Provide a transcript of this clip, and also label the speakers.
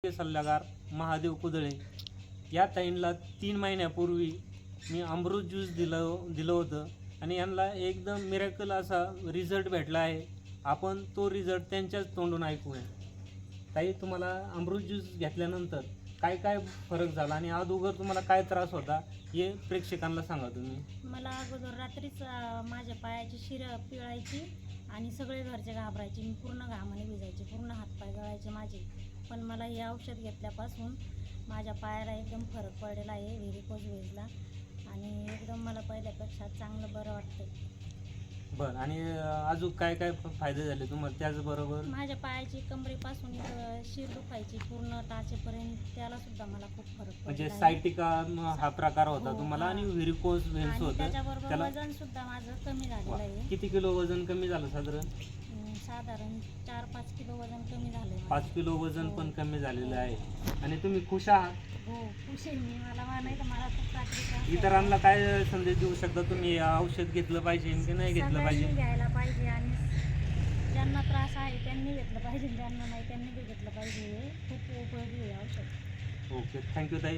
Speaker 1: सल्लागार महादेव कुदळे या ताईंना 3 महिन्यापूर्वी मी अमृत ज्यूस दिलं होतं आणि यांना एकदम मिरेकल असा रिझल्ट भेटला आहे. आपण तो रिझल्ट त्यांच्याच तोंडून ऐकूया. ताई, तुम्हाला अमृत ज्यूस घेतल्यानंतर काय काय फरक झाला आणि अगोदर तुम्हाला काय त्रास होता हे प्रेक्षकांना सांगा तुम्ही.
Speaker 2: मला अगोदर रात्रीच माझ्या पायाची शिर पिळायची आणि सगळे घरचे घाबरायचे. मी पूर्ण घामाने भिजायचे, पूर्ण हातपाय गळायचे माझे. पण मला हे औषध घेतल्यापासून माझ्या पायाला एकदम फरक पडलेला आहे, व्हेरिकोज व्हेजला, आणि एकदम मला पहिल्यापेक्षा चांगलं बरं वाटतं.
Speaker 1: बरं, आणि अजून काय काय फायदे झाले तुम्हाला त्याचबरोबर?
Speaker 2: माझ्या पायाची कमरेपासून शिर दुखायची पूर्ण टाचेपर्यंत, त्याला सुद्धा मला खूप फरक
Speaker 1: म्हणजे
Speaker 2: पडला.
Speaker 1: सायटिका हा प्रकार होता
Speaker 2: हो,
Speaker 1: तुम्हाला
Speaker 2: हा.
Speaker 1: आणि व्हेरिकोज व्हेन्स होतं.
Speaker 2: त्याच्याबरोबर
Speaker 1: त्याला
Speaker 2: वजन सुद्धा माझं कमी झालेलं आहे.
Speaker 1: किती किलो वजन कमी झालं साधारण?
Speaker 2: साधारण 4-5 किलो वजन कमी झालं.
Speaker 1: 5 किलो वजन पण कमी झालेलं आहे. आणि तुम्ही खुश आहात?
Speaker 2: हो, खुश आहे मी. मला म्हणायचं मला खूप चांगली.
Speaker 1: इतरांना काय संदेश देऊ शकता तुम्ही? औषध घेतलं पाहिजे की नाही घेतलं पाहिजे?
Speaker 2: घ्यायला पाहिजे आणि ज्यांना त्रास आहे त्यांनी घेतलं पाहिजे, ज्यांना नाही त्यांनी बी घेतलं पाहिजे. हे खूप उपयोगी आहे औषध.
Speaker 1: ओके, थँक्यू ताई.